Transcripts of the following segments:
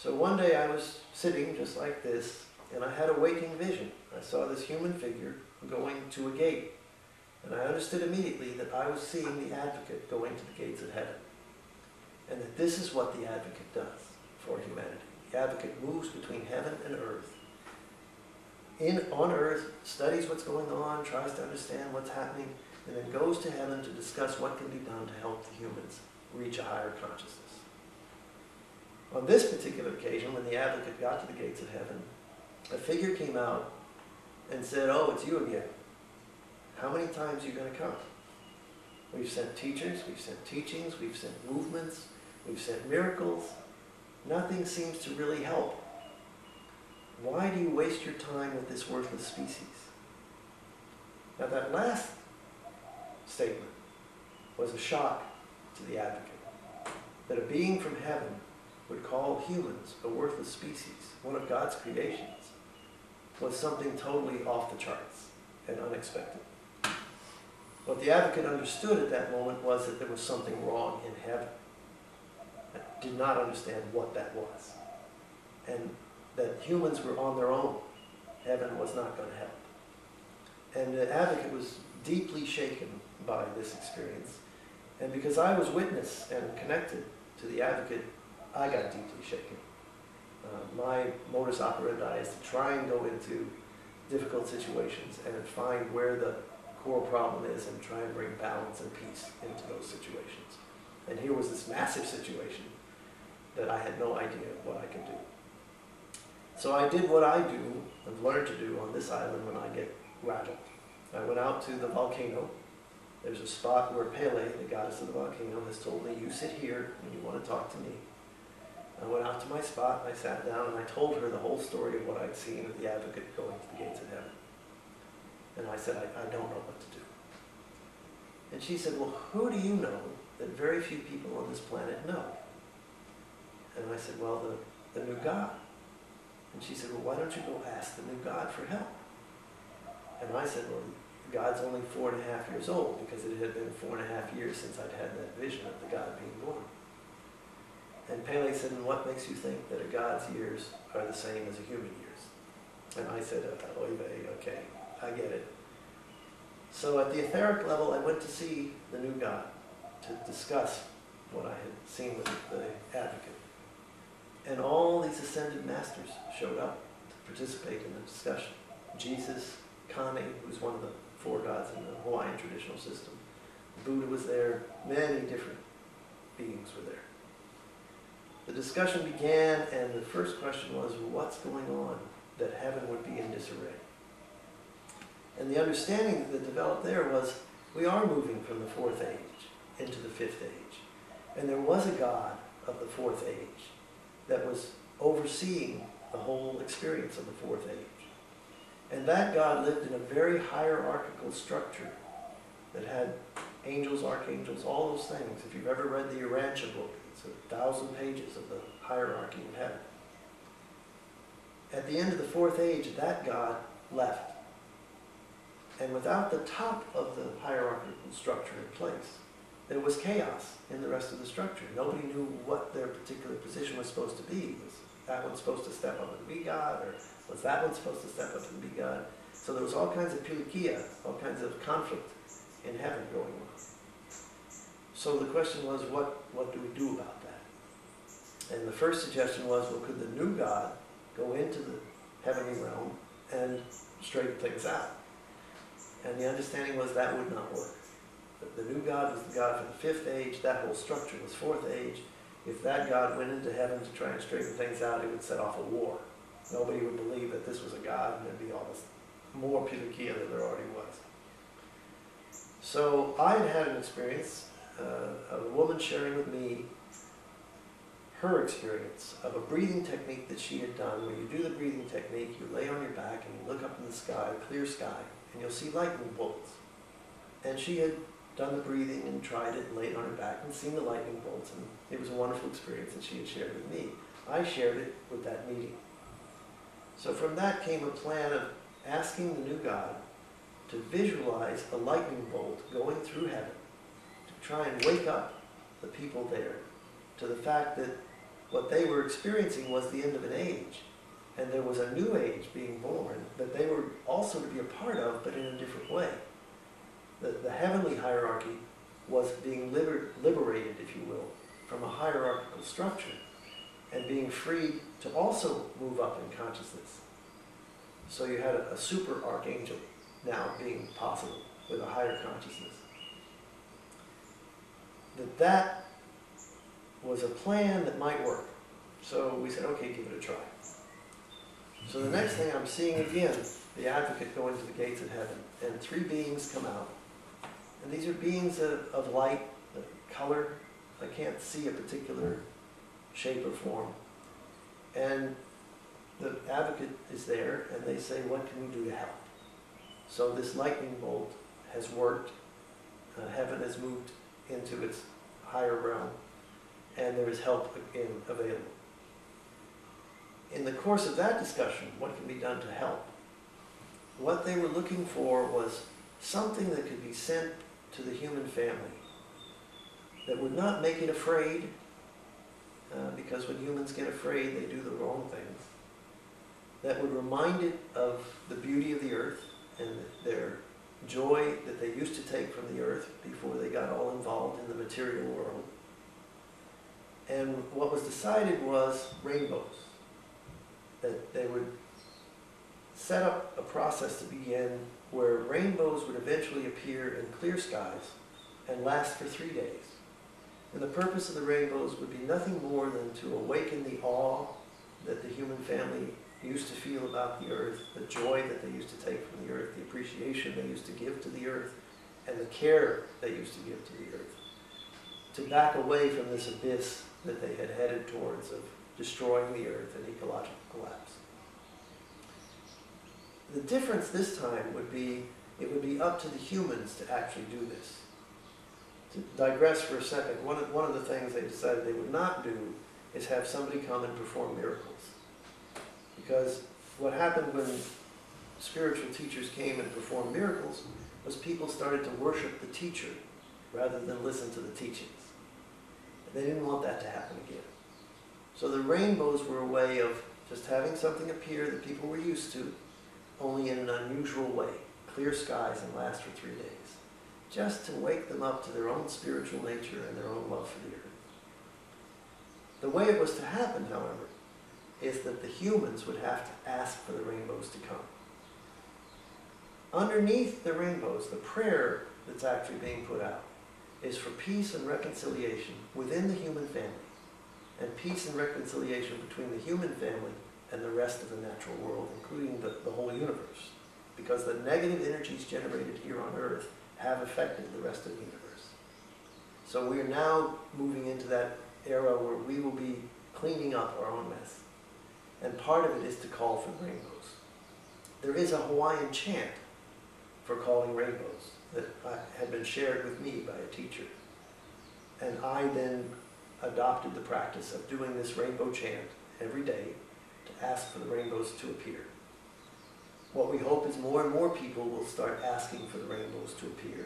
So one day I was sitting just like this, and I had a waking vision. I saw this human figure going to a gate. And I understood immediately that I was seeing the advocate going to the gates of heaven. And that this is what the advocate does for humanity. The advocate moves between heaven and earth. On earth, studies what's going on, tries to understand what's happening, and then goes to heaven to discuss what can be done to help the humans reach a higher consciousness. On this particular occasion, when the advocate got to the gates of heaven, a figure came out and said, "Oh, it's you again. How many times are you going to come? We've sent teachers, we've sent teachings, we've sent movements, we've sent miracles. Nothing seems to really help. Why do you waste your time with this worthless species?" Now that last statement was a shock to the advocate. That a being from heaven would call humans a worthless species, one of God's creations, was something totally off the charts and unexpected. What the advocate understood at that moment was that there was something wrong in heaven. I did not understand what that was. And that humans were on their own. Heaven was not going to help. And the advocate was deeply shaken by this experience. And because I was witness and connected to the advocate, I got deeply shaken. My modus operandi is to try and go into difficult situations and find where the core problem is and try and bring balance and peace into those situations. And here was this massive situation that I had no idea what I could do. So I did what I do, I've learned to do on this island when I get rattled. I went out to the volcano. There's a spot where Pele, the goddess of the volcano, has told me, "You sit here when you want to talk to me." I went out to my spot, and I sat down, and I told her the whole story of what I'd seen with the advocate going to the gates of heaven. And I said, I don't know what to do. And she said, "Well, who do you know that very few people on this planet know?" And I said, "Well, the new God." And she said, "Well, why don't you go ask the new God for help?" And I said, "Well, God's only 4.5 years old," because it had been 4.5 years since I'd had that vision of the God being born. And Pele said, "And what makes you think that a God's years are the same as a human years?" And I said, "Oy vey, okay, I get it." So at the etheric level, I went to see the new God to discuss what I had seen with the advocate. And all these ascended masters showed up to participate in the discussion. Jesus, Kane, who's one of the 4 gods in the Hawaiian traditional system. The Buddha was there. Many different beings were there. The discussion began, and the first question was, what's going on that heaven would be in disarray? And the understanding that developed there was, we are moving from the 4th age into the 5th age. And there was a God of the 4th age that was overseeing the whole experience of the 4th age. And that God lived in a very hierarchical structure that had angels, archangels, all those things. If you've ever read the Urantia book, it's 1,000 pages of the hierarchy of heaven. At the end of the 4th age, that God left. And without the top of the hierarchical structure in place, there was chaos in the rest of the structure. Nobody knew what their particular position was supposed to be. Was that one supposed to step up and be God, or was that one supposed to step up and be God? So there was all kinds of pilikia, all kinds of conflict in heaven going on. So the question was, what do we do about that? And the first suggestion was, well, could the new God go into the heavenly realm and straighten things out? And the understanding was that would not work. The new God was the God for the 5th age. That whole structure was 4th age. If that God went into heaven to try and straighten things out, it would set off a war. Nobody would believe that this was a God, and there'd be all this more pilikia than there already was. So I had had an experience of a woman sharing with me her experience of a breathing technique that she had done. When you do the breathing technique, you lay on your back and you look up in the sky, clear sky, and you'll see lightning bolts. And she had done the breathing and tried it and laid on her back and seen the lightning bolts, and it was a wonderful experience that she had shared with me. I shared it with that meeting. So from that came a plan of asking the new God to visualize a lightning bolt going through heaven, to try and wake up the people there to the fact that what they were experiencing was the end of an age. And there was a new age being born that they were also to be a part of, but in a different way. The heavenly hierarchy was being liberated, if you will, from a hierarchical structure and being freed to also move up in consciousness. So you had a super archangel now being possible with a higher consciousness. That was a plan that might work. So we said, okay, give it a try. So the next thing I'm seeing again, the advocate going to the gates of heaven, and 3 beings come out. And these are beings of light, color. I can't see a particular shape or form. And the advocate is there, and they say, what can we do to help? So this lightning bolt has worked. Heaven has moved into its higher realm, and there is help again available. In the course of that discussion, what can be done to help? What they were looking for was something that could be sent to the human family that would not make it afraid, because when humans get afraid, they do the wrong things. That would remind it of the beauty of the earth and their joy that they used to take from the earth before they got all involved in the material world. And what was decided was rainbows. That they would set up a process to begin where rainbows would eventually appear in clear skies and last for 3 days. And the purpose of the rainbows would be nothing more than to awaken the awe that the human family used to feel about the earth, the joy that they used to take from the earth, the appreciation they used to give to the earth, and the care they used to give to the earth. To back away from this abyss that they had headed towards of destroying the earth and ecological collapse. The difference this time would be, it would be up to the humans to actually do this. To digress for a second, one of the things they decided they would not do is have somebody come and perform miracles. Because what happened when spiritual teachers came and performed miracles was people started to worship the teacher rather than listen to the teachings. And they didn't want that to happen again. So the rainbows were a way of just having something appear that people were used to, only in an unusual way. Clear skies and last for 3 days. Just to wake them up to their own spiritual nature and their own love for the earth. The way it was to happen, however, is that the humans would have to ask for the rainbows to come. Underneath the rainbows, the prayer that's actually being put out is for peace and reconciliation within the human family, and peace and reconciliation between the human family and the rest of the natural world, including the whole universe. Because the negative energies generated here on Earth have affected the rest of the universe. So we are now moving into that era where we will be cleaning up our own mess. And part of it is to call for rainbows. There is a Hawaiian chant for calling rainbows that had been shared with me by a teacher. And I then adopted the practice of doing this rainbow chant every day to ask for the rainbows to appear. What we hope is more and more people will start asking for the rainbows to appear.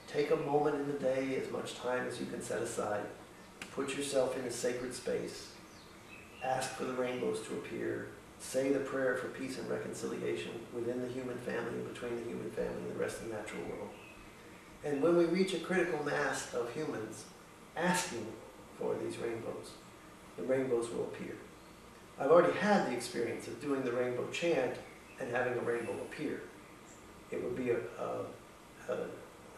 Take a moment in the day, as much time as you can set aside. Put yourself in a sacred space. Ask for the rainbows to appear. Say the prayer for peace and reconciliation within the human family and between the human family and the rest of the natural world. And when we reach a critical mass of humans asking for these rainbows, the rainbows will appear. I've already had the experience of doing the rainbow chant and having a rainbow appear. It would be a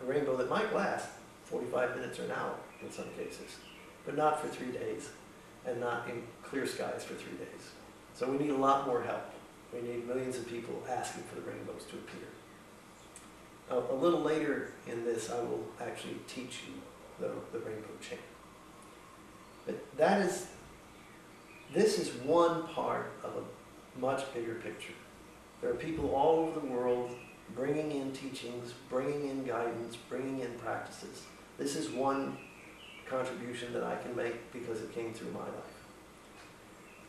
rainbow that might last 45 minutes or an hour in some cases, but not for 3 days, and not in clear skies for 3 days. So we need a lot more help. We need millions of people asking for the rainbows to appear. A little later in this, I will actually teach you the rainbow chant. But this is one part of a much bigger picture. There are people all over the world bringing in teachings, bringing in guidance, bringing in practices. This is one contribution that I can make because it came through my life.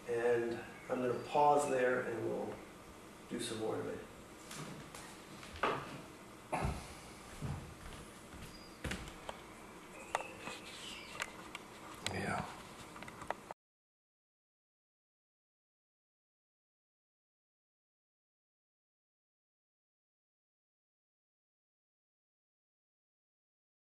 And I'm going to pause there and we'll do some more of it.